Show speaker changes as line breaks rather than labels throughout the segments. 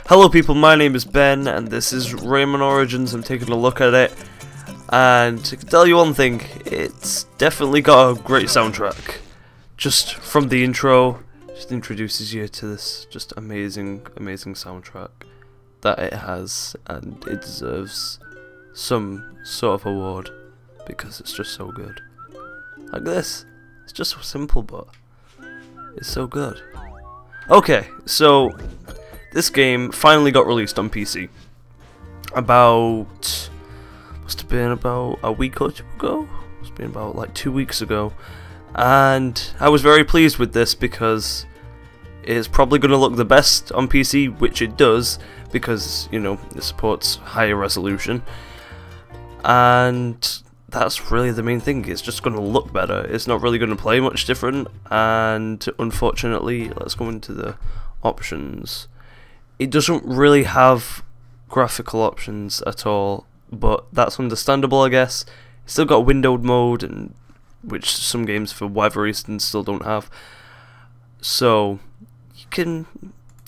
Hello people, my name is Ben and this is Rayman Origins. I'm taking a look at it and I can tell you one thing, it's definitely got a great soundtrack. Just from the intro, just introduces you to this just amazing soundtrack that it has, and it deserves some sort of award because it's just so good. Like this, it's just so simple but it's so good. Okay, so this game finally got released on PC must have been about a week or two ago, must have been about like 2 weeks ago, and I was very pleased with this because it's probably going to look the best on PC, which it does because, you know, it supports higher resolution, and that's really the main thing. It's just going to look better, it's not really going to play much different, and unfortunately, let's go into the options. It doesn't really have graphical options at all, but that's understandable, I guess. It's still got windowed mode, and which some games for whatever reason still don't have. So you can,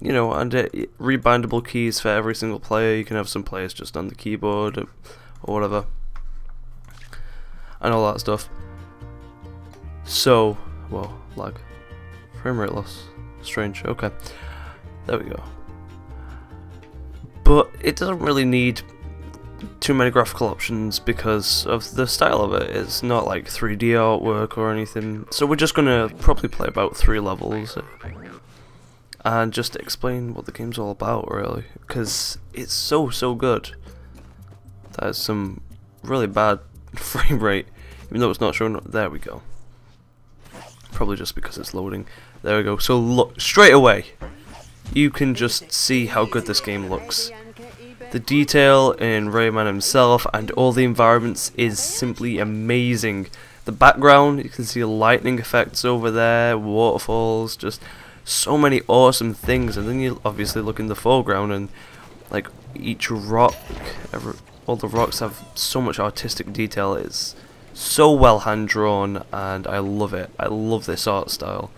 you know, and rebindable keys for every single player. You can have some players just on the keyboard or whatever, and all that stuff. So, whoa, lag, frame rate loss, strange. Okay, there we go. But it doesn't really need too many graphical options because of the style of it. It's not like 3D artwork or anything. So we're just gonna probably play about 3 levels and just explain what the game's all about, really, because it's so good. There's some really bad frame rate, even though it's not showing up. There we go. Probably just because it's loading. There we go. So look, straight away you can just see how good this game looks. The detail in Rayman himself and all the environments is simply amazing. The background, you can see lightning effects over there, waterfalls, just so many awesome things. And then you obviously look in the foreground and like each rock, all the rocks have so much artistic detail. It's so well hand drawn and I love it. I love this art style.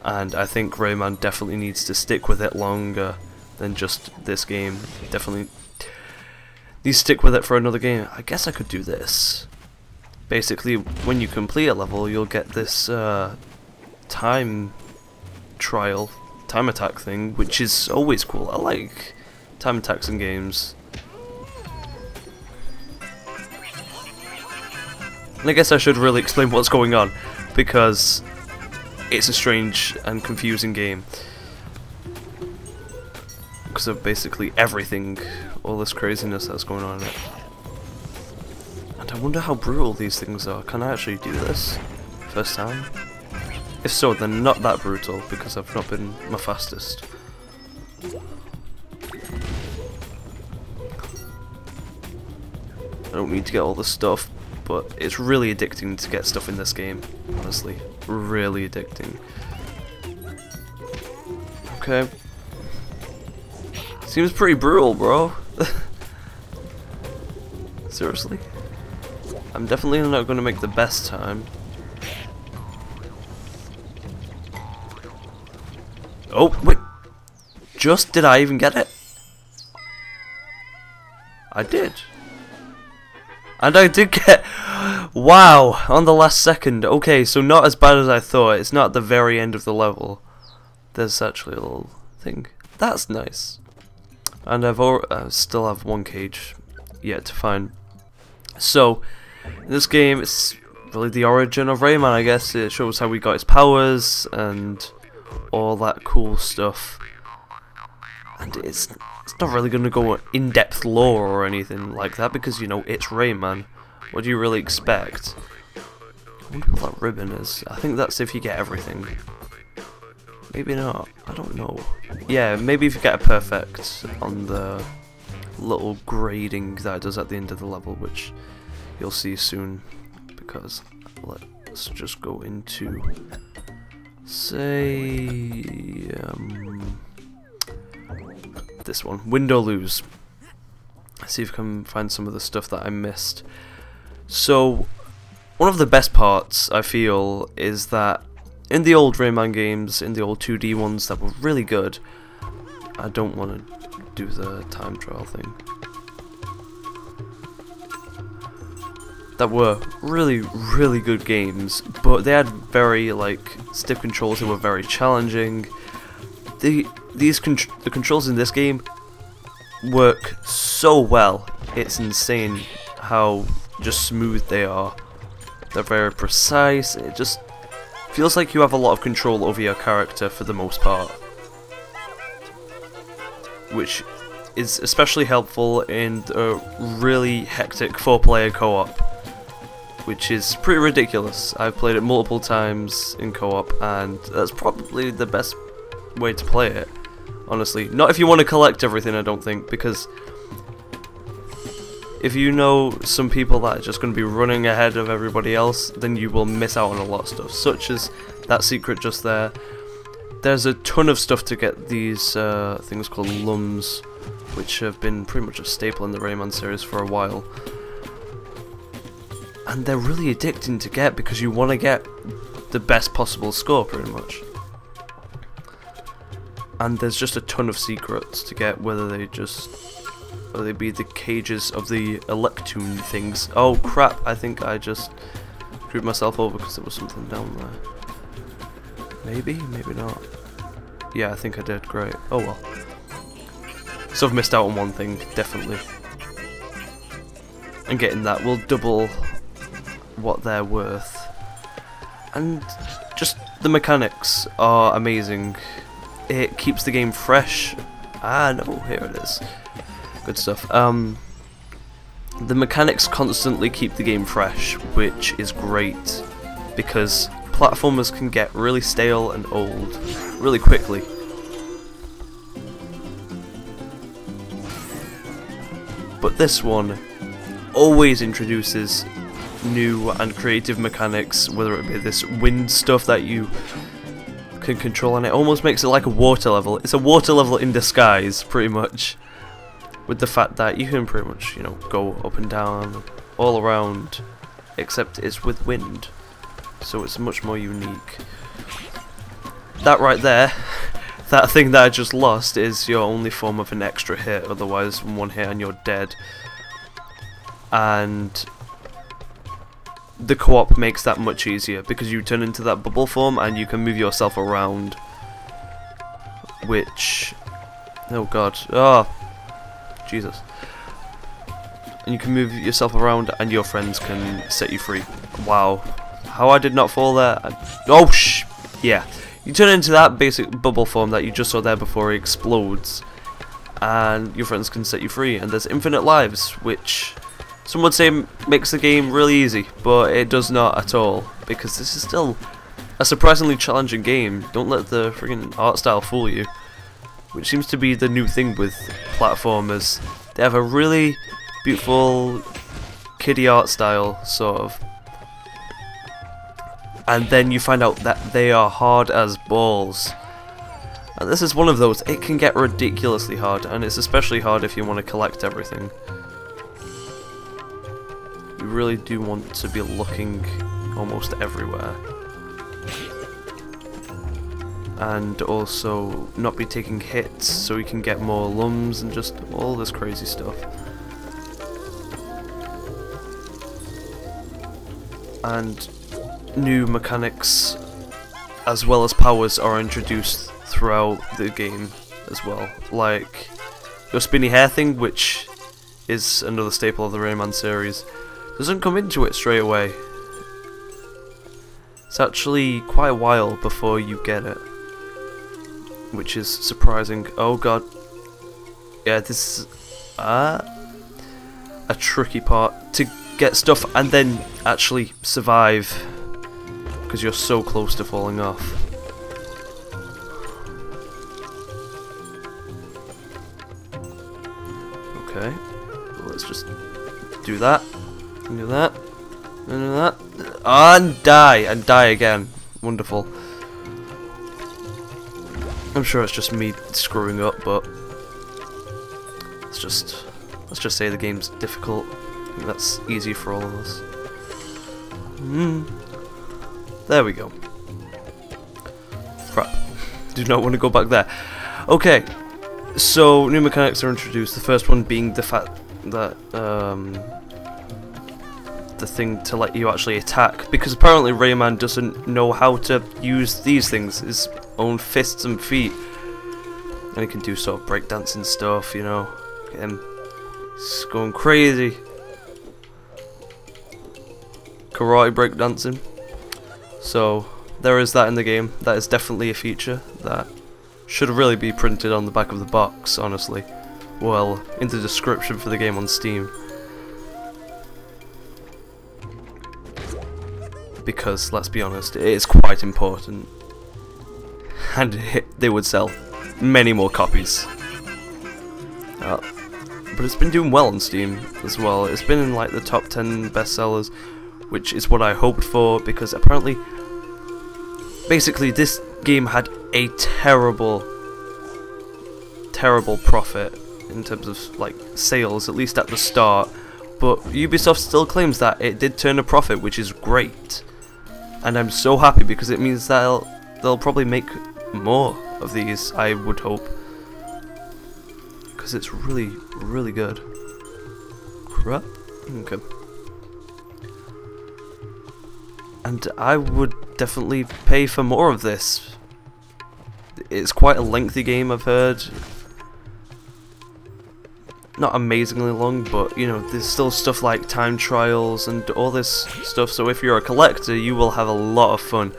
And I think Rayman definitely needs to stick with it longer than just this game. Definitely needs to stick with it for another game. I guess I could do this. Basically, when you complete a level, you'll get this time attack thing, which is always cool. I like time attacks in games. And I guess I should really explain what's going on, because it's a strange and confusing game because of basically everything, all this craziness that's going on in it. And I wonder how brutal these things are. Can I actually do this first time? If so, they're not that brutal because I've not been my fastest. I don't need to get all the stuff, but it's really addicting to get stuff in this game, honestly. Really addicting. Okay. Seems pretty brutal, bro. Seriously? I'm definitely not going to make the best time. Oh, wait. Just did I even get it? I did. And I did get... Wow, on the last second. Okay, so not as bad as I thought. It's not at the very end of the level. There's actually a little thing. That's nice. And I still have 1 cage yet to find. So, in this game, it's really the origin of Rayman, I guess. It shows how he got his powers and all that cool stuff. And it's not really going to go in-depth lore or anything like that because, you know, it's Rayman. What do you really expect? I wonder what that ribbon is. I think that's if you get everything. Maybe not. I don't know. Yeah, maybe if you get a perfect on the little grading that it does at the end of the level, which you'll see soon. Because let's just go into, say, this one, window lose. See if I can find some of the stuff that I missed. So, one of the best parts, I feel, is that in the old Rayman games, in the old 2D ones that were really good, I don't want to do the time trial thing. That were really, really good games, but they had very like stiff controls that were very challenging. The controls in this game work so well. It's insane how just smooth they are. They're very precise. It just feels like you have a lot of control over your character for the most part, which is especially helpful in a really hectic 4-player co-op, which is pretty ridiculous. I've played it multiple times in co-op, and that's probably the best way to play it, honestly. Not if you want to collect everything, I don't think, because if you know some people that are just going to be running ahead of everybody else, then you will miss out on a lot of stuff, such as that secret just there. There's a ton of stuff to get these things called lums, which have been pretty much a staple in the Rayman series for a while. And they're really addicting to get because you want to get the best possible score, pretty much. And there's just a ton of secrets to get, whether they be the cages of the Electoon things. Oh crap, I think I just screwed myself over because there was something down there. Maybe? Maybe not. Yeah, I think I did. Great. Oh well. So I've missed out on one thing, definitely. And getting that will double what they're worth. And just the mechanics are amazing. It keeps the game fresh. Ah, no, here it is. Good stuff. The mechanics constantly keep the game fresh, which is great, because platformers can get really stale and old really quickly. But this one always introduces new and creative mechanics, whether it be this wind stuff that you can control, and it almost makes it like a water level. It's a water level in disguise, pretty much, with the fact that you can pretty much, you know, go up and down, all around, except it's with wind, so it's much more unique. That right there, that thing that I just lost, is your only form of an extra hit, otherwise one hit and you're dead. And the co-op makes that much easier, because you turn into that bubble form and you can move yourself around, which, oh god, oh Jesus. And you can move yourself around and your friends can set you free. Wow, how I did not fall there. Oh yeah, you turn into that basic bubble form that you just saw there before he explodes, and your friends can set you free, and there's infinite lives, which some would say makes the game really easy, but it does not at all, because this is still a surprisingly challenging game. Don't let the friggin' art style fool you, which seems to be the new thing with platformers. They have a really beautiful kiddie art style, sort of, and then you find out that they are hard as balls. And this is one of those. It can get ridiculously hard, and it's especially hard if you want to collect everything. You really do want to be looking almost everywhere, and also not be taking hits so you can get more lums and just all this crazy stuff. And new mechanics as well as powers are introduced throughout the game as well, like your spinny hair thing, which is another staple of the Rayman series. Doesn't come into it straight away. It's actually quite a while before you get it, which is surprising. Oh god. Yeah, this is a tricky part to get stuff and then actually survive, because you're so close to falling off. Okay, let's just do that. Do that, and do that, and die again. Wonderful. I'm sure it's just me screwing up, but let's just say the game's difficult. I think that's easy for all of us. There we go. Crap. Do not want to go back there. Okay. So new mechanics are introduced. The first one being the fact that the thing to let you actually attack, because apparently Rayman doesn't know how to use these things, his own fists and feet, and he can do sort of breakdancing stuff, you know. Get him, he's going crazy. Karate breakdancing. So there is that in the game. That is definitely a feature that should really be printed on the back of the box, honestly. Well, in the description for the game on Steam. Because, let's be honest, it is quite important. And they would sell many more copies. But it's been doing well on Steam as well. It's been in like the top 10 bestsellers, which is what I hoped for, because apparently, basically this game had a terrible profit in terms of like sales, at least at the start, but Ubisoft still claims that it did turn a profit, which is great, and I'm so happy because it means that they'll probably make more of these, I would hope, because it's really, really good. Crap. Okay. And I would definitely pay for more of this. It's quite a lengthy game, I've heard. Not amazingly long, but you know, there's still stuff like time trials and all this stuff, so if you're a collector, you will have a lot of fun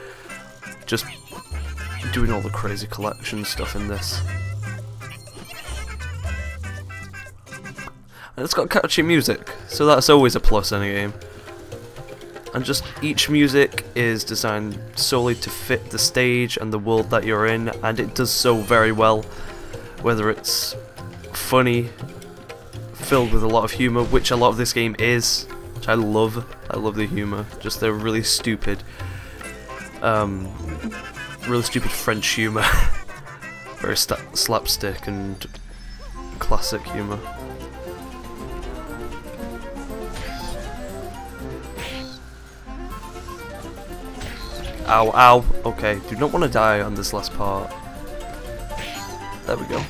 just doing all the crazy collection stuff in this. And it's got catchy music, so that's always a plus in a game. And just each music is designed solely to fit the stage and the world that you're in, and it does so very well. Whether it's funny, filled with a lot of humour, which a lot of this game is, which I love the humour, just the really stupid French humour, very slapstick and classic humour. Ow, ow, okay, do not want to die on this last part. There we go.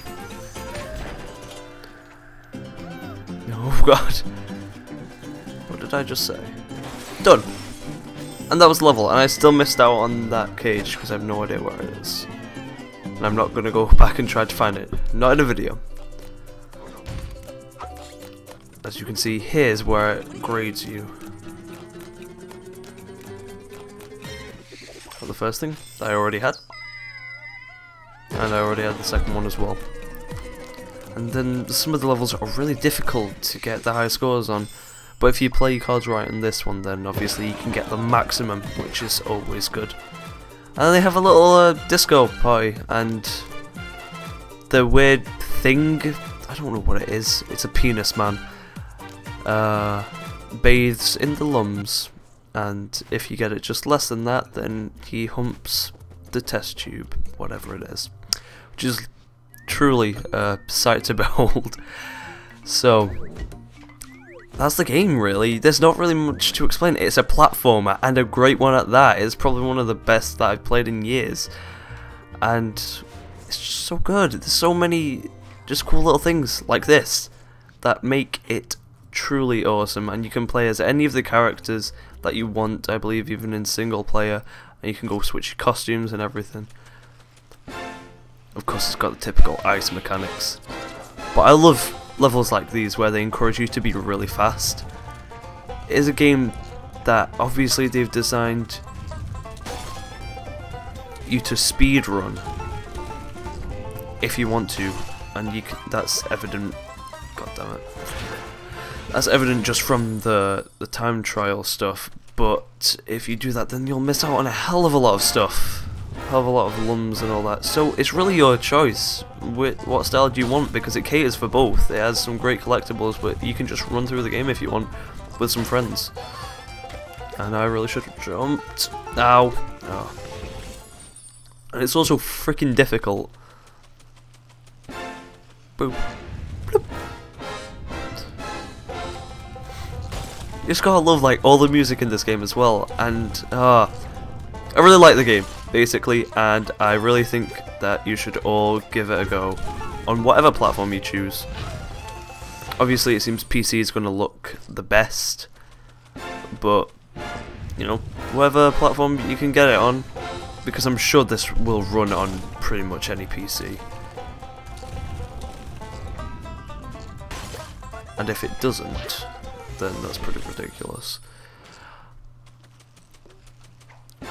Oh god. What did I just say? Done! And that was the level, and I still missed out on that cage because I have no idea where it is. And I'm not going to go back and try to find it. Not in a video. As you can see, here's where it grades you. The first thing that I already had, and I already had the second one as well. And then some of the levels are really difficult to get the high scores on, but if you play your cards right in this one, then obviously you can get the maximum, which is always good. And they have a little disco party, and the weird thing, I don't know what it is, it's a penis man, bathes in the lums. And if you get it just less than that, then he humps the test tube, whatever it is. Which is truly a sight to behold. So, that's the game really. There's not really much to explain. It's a platformer, and a great one at that. It's probably one of the best that I've played in years. And it's just so good. There's so many just cool little things like this that make it truly awesome. And you can play as any of the characters that you want, I believe, even in single player, and you can go switch your costumes and everything. Of course, it's got the typical ice mechanics, but I love levels like these where they encourage you to be really fast. It is a game that obviously they've designed you to speed run if you want to, and you can, that's evident. God damn it. That's evident just from the time trial stuff, but if you do that, then you'll miss out on a hell of a lot of stuff. A hell of a lot of lums and all that. So it's really your choice. What style do you want? Because it caters for both. It has some great collectibles, but you can just run through the game if you want with some friends. And I really should have jumped. Ow. Oh. And it's also freaking difficult. Boop. Bloop. You just gotta love like all the music in this game as well, and I really like the game basically, and I really think that you should all give it a go. on whatever platform you choose. Obviously, it seems PC is going to look the best, but you know, whatever platform you can get it on, because I'm sure this will run on pretty much any PC. And if it doesn't, then that's pretty ridiculous.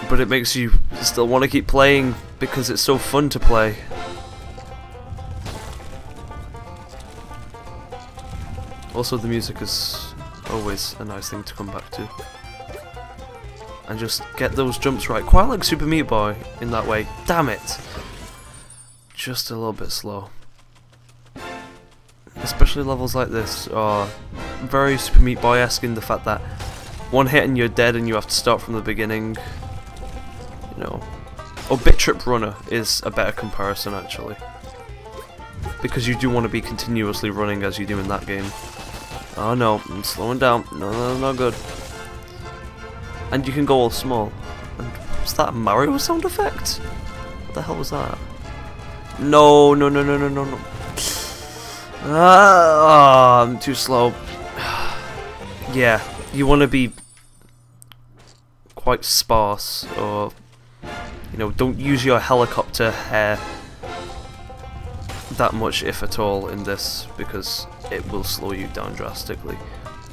But it makes you still want to keep playing because it's so fun to play. Also, the music is always a nice thing to come back to. And just get those jumps right. Quite like Super Meat Boy in that way. Damn it! Just a little bit slow. Especially levels like this are very Super Meat Boy-esque in the fact that one hit and you're dead and you have to start from the beginning. You know. Oh, Bit Trip Runner is a better comparison actually. Because you do want to be continuously running as you do in that game. Oh no, I'm slowing down. No, not good. And you can go all small. And was that a Mario sound effect? What the hell was that? No. Ah, I'm too slow. Yeah, you want to be quite sparse, or you know, don't use your helicopter hair that much, if at all, in this, because it will slow you down drastically.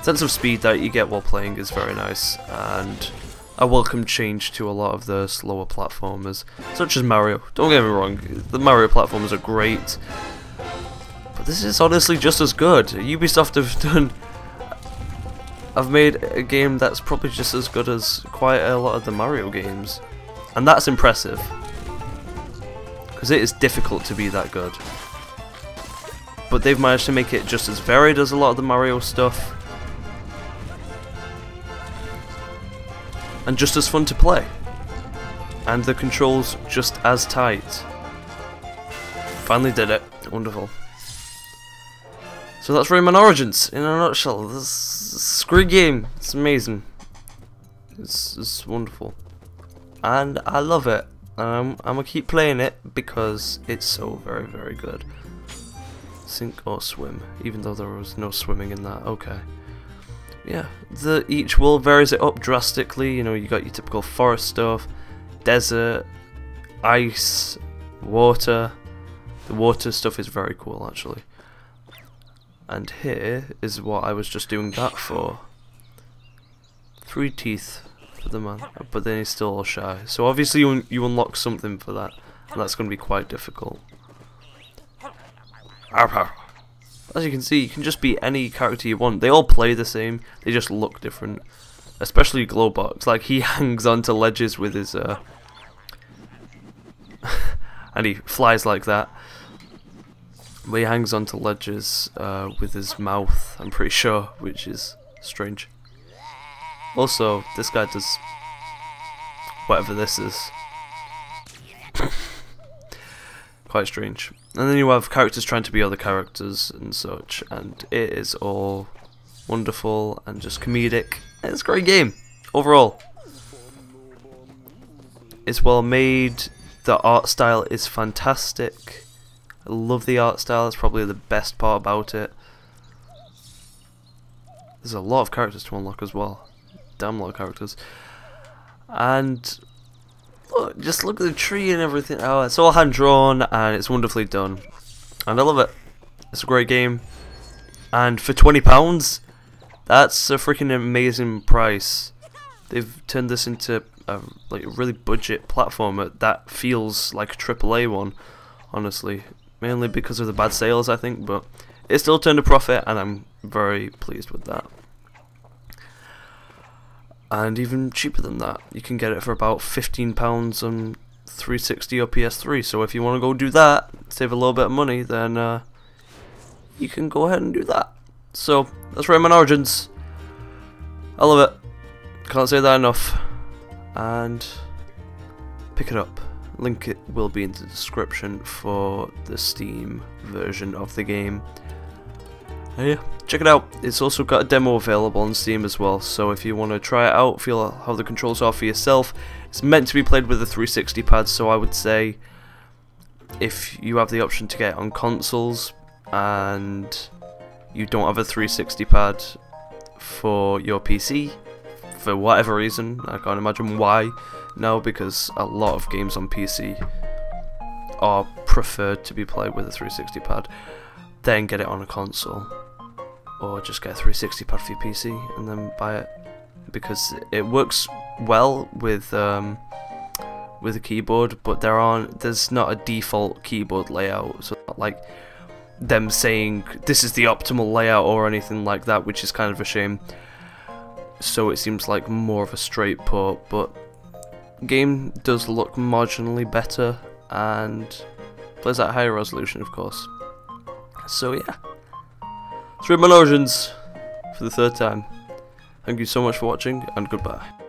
Sense of speed that you get while playing is very nice, and a welcome change to a lot of the slower platformers, such as Mario. Don't get me wrong, the Mario platformers are great, but this is honestly just as good. Ubisoft have made a game that's probably just as good as quite a lot of the Mario games, and that's impressive, because it is difficult to be that good. But they've managed to make it just as varied as a lot of the Mario stuff, and just as fun to play, and the controls just as tight. Finally did it. Wonderful. So that's Rayman Origins in a nutshell. This is a great game. It's amazing. It's wonderful, and I love it. I'm gonna keep playing it because it's so very, very good. Sink or swim, even though there was no swimming in that. Okay. Yeah, each world varies it up drastically. You know, you got your typical forest stuff, desert, ice, water. The water stuff is very cool actually. And here is what I was just doing that for. 3 teeth for the man, but then he's still all shy. So obviously you unlock something for that, and that's going to be quite difficult. As you can see, you can just be any character you want. They all play the same, they just look different. Especially Glowbox, like he hangs onto ledges with his and he flies like that. But he hangs onto ledges with his mouth, I'm pretty sure, which is strange. Also, this guy does whatever this is. Quite strange. And then you have characters trying to be other characters and such, and it is all wonderful and just comedic. It's a great game overall. It's well made. The art style is fantastic. I love the art style. It's probably the best part about it. There's a lot of characters to unlock as well. Damn lot of characters. And look, just look at the tree and everything. Oh, it's all hand drawn and it's wonderfully done. And I love it. It's a great game. And for £20, that's a freaking amazing price. They've turned this into a like really budget platformer that feels like a AAA one, honestly. Mainly because of the bad sales, I think, but it still turned a profit, and I'm very pleased with that. And even cheaper than that, you can get it for about £15 on 360 or PS3. So if you want to go do that, save a little bit of money, then you can go ahead and do that. So that's Rayman Origins. I love it. Can't say that enough. And pick it up. Link it will be in the description for the Steam version of the game. And yeah, check it out. It's also got a demo available on Steam as well, so if you want to try it out, feel how the controls are for yourself. It's meant to be played with a 360 pad, so I would say if you have the option to get it on consoles and you don't have a 360 pad for your PC, for whatever reason, I can't imagine why now, because a lot of games on PC are preferred to be played with a 360 pad, then get it on a console, or just get a 360 pad for your PC and then buy it, because it works well with a keyboard, but there's not a default keyboard layout, so it's not like them saying this is the optimal layout or anything like that, which is kind of a shame. So it seems like more of a straight port, but game does look marginally better and plays at higher resolution, of course. So yeah, it's Rayman Origins for the 3rd time. Thank you so much for watching, and goodbye.